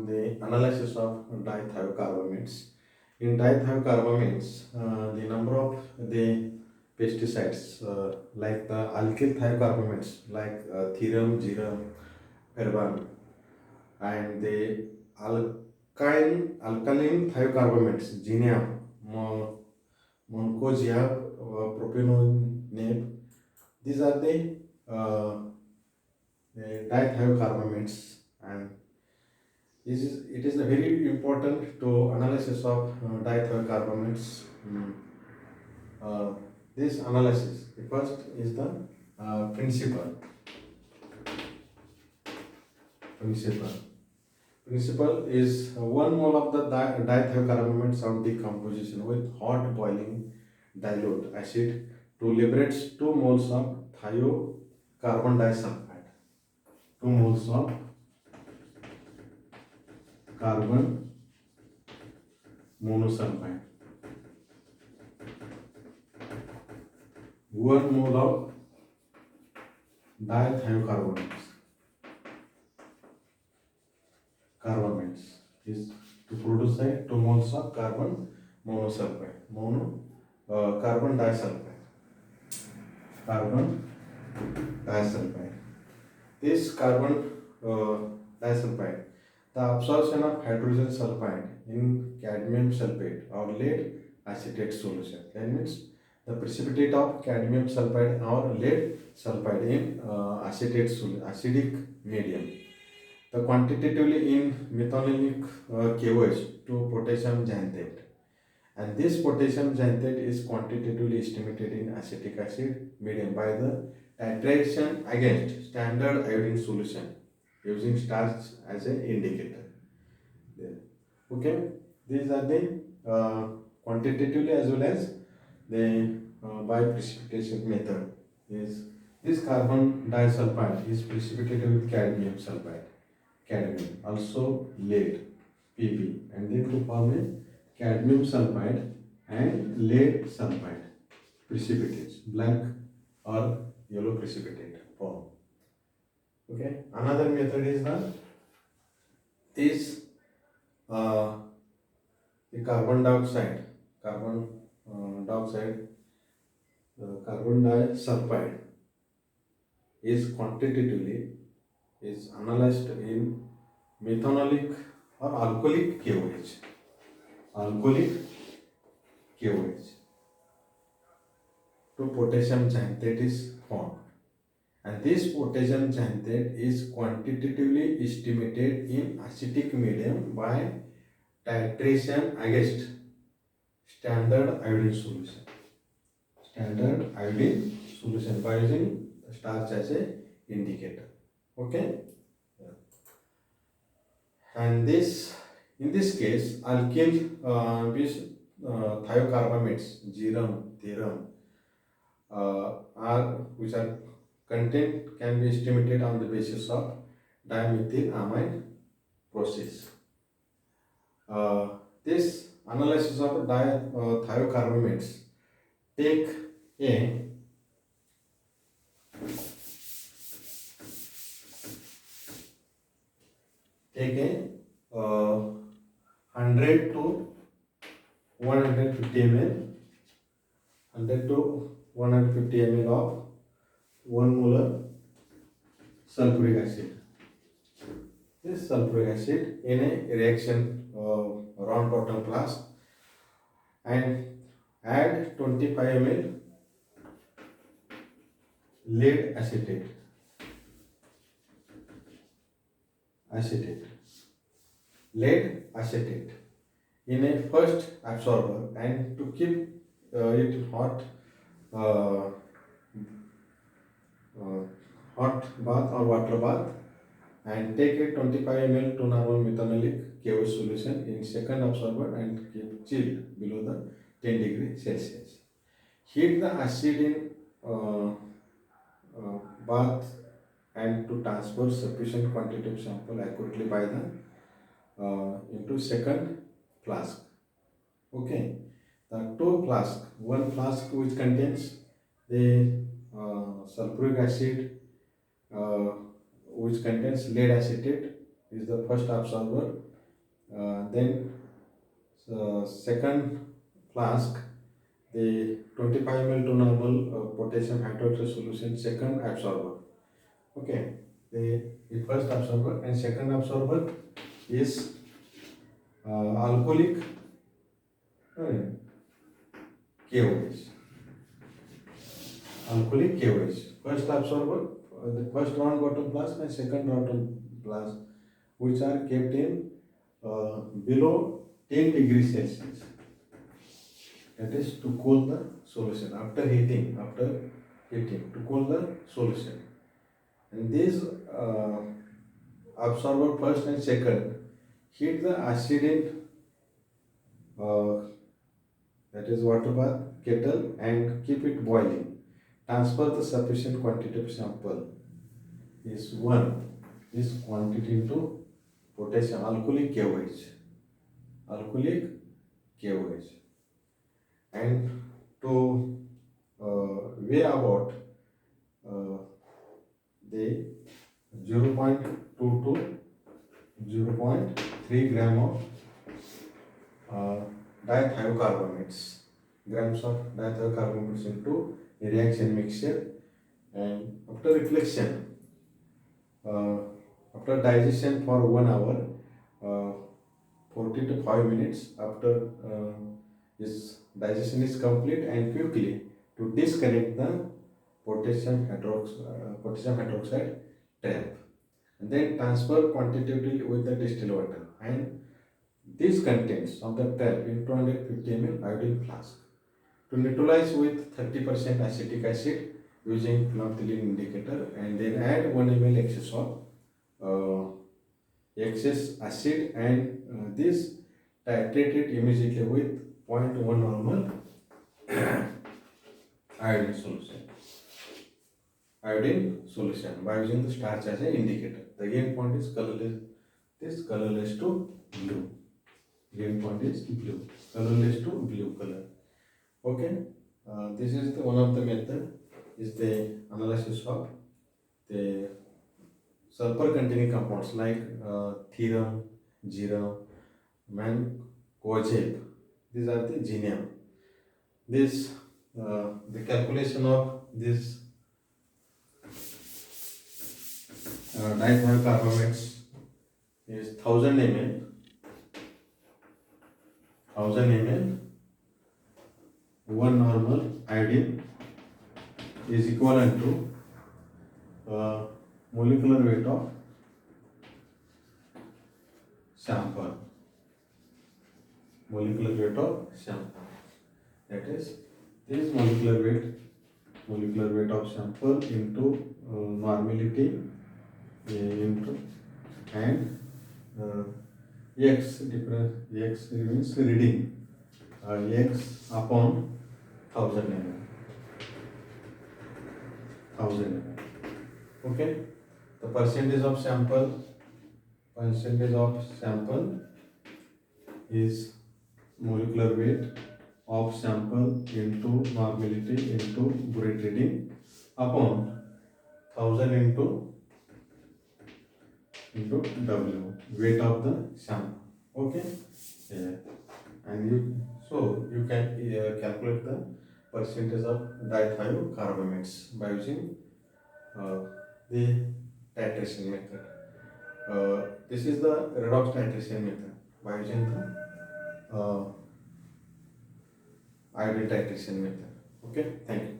on the analysis of dithiocarbamates. In dithiocarbamates, the number of the pesticides like the alkyl thiocarbamates like thiram, giram, herbane, and the alkaline thiocarbamates, Ginia, Moncozia, propanone. These are uh, the dithiocarbamates, and it is a very important to analysis of dithiocarbamates. Uh, this analysis, the first is the principle. Principle. Principle is 1 mole of the dithiocarbamate sound decomposition with hot boiling dilute acid to liberate 2 moles of thiocarbon disulfide. 2 moles of carbon monosulfide. 1 mole of dithiocarbamates. Carbamates is to produce 2 moles of carbon monosulfide. Carbon disulfide. Carbon disulfide. This carbon disulfide, the absorption of hydrogen sulfide in cadmium sulfate or lead acetate solution. That means the precipitate of cadmium sulfide or lead sulfide in acidic medium. The quantitatively in methanolic KOH to potassium xanthate. And this potassium xanthate is quantitatively estimated in acetic acid medium by the titration against standard iodine solution using starch as an indicator. There. Okay, these are the quantitatively as well as the by precipitation method. Is this carbon disulfide is precipitated with cadmium sulfide, cadmium, also lead, Pb, and then to form a cadmium sulfide and lead sulfide precipitates, black or yellow precipitate form. Okay, another method is uh, the carbon dioxide, carbon disulfide is quantitatively is analyzed in methanolic or alcoholic KOH. Alcoholic KOH to potassium xanthate is formed, and this potassium xanthate is quantitatively estimated in acidic medium by titration against standard iodine solution. Standard iodine solution by using starch as a indicator. Okay, and this in this case alkyl thiocarbamates, giram, thiram, are which are content can be estimated on the basis of dimethylamine process. This analysis of thiocarbamates take a take a 100 to 150 ml 100 to 150 ml of 1 molar sulfuric acid. This sulfuric acid in a reaction round bottom flask and add 25 ml lead acetate lead acetate in a first absorber, and to keep it hot hot bath or water bath, and take a 25 ml to normal methanolic KOH solution in second absorber and keep chilled below the 10 degree Celsius. Heat the acid in bath and to transfer sufficient quantity of sample accurately by the into second flask. Okay, the two flask, one flask which contains the sulfuric acid which contains lead acetate is the first absorber, Then second flask, the 25 ml to normal potassium hydroxide solution, second absorber. Okay, the first absorber and second absorber is alcoholic KOH. Alcoholic KOH. First absorber, the first round bottom flask and second round flask, which are kept in below 10 degrees Celsius. That is to cool the solution after heating to cool the solution. And these absorber first and second heat the acid in that is water bath kettle and keep it boiling. Transfer the sufficient quantity of sample is 1 this quantity into potassium alcoholic KOH. Alcoholic KOH. And to weigh about the 0.2 to 0.3 gram of dithiocarbamates, grams of dithiocarbamates into a reaction mixture. And after reflection, after digestion for 1 hour, 40 to 5 minutes after this digestion is complete, and quickly to disconnect the potassium hydroxide trap, and then transfer quantitatively with the distilled water and these contents of the trap in 250 ml iodine flask. To neutralize with 30% acetic acid using phenolphthalein indicator, and then add 1 ml excess of excess acid, and this titrated immediately with 0.1 normal iodine solution. Iodine solution by using the starch as an indicator. The end point is colorless. This colorless to blue. The end point is blue. Colorless to blue color. Okay. This is the one of the method is the analysis of the sulfur containing compounds like therum, gerum, mancozeb. These are the genium. This the calculation of this dithiocarbamates is 1000 ml. 1000 ml 1 normal iodine is equivalent to molecular weight of sample. Molecular weight of sample. That is this molecular weight of sample into normality into and x difference x means reading x upon 1000 ml. 1000 ml. Okay. The percentage of sample is molecular weight of sample into normality into Burette reading upon 1000 into W, weight of the sample. Okay. Yeah. And you can calculate the percentage of dithiocarbamates by using the titration method. This is the redox titration method by using the iodine titration method. Okay, thank you.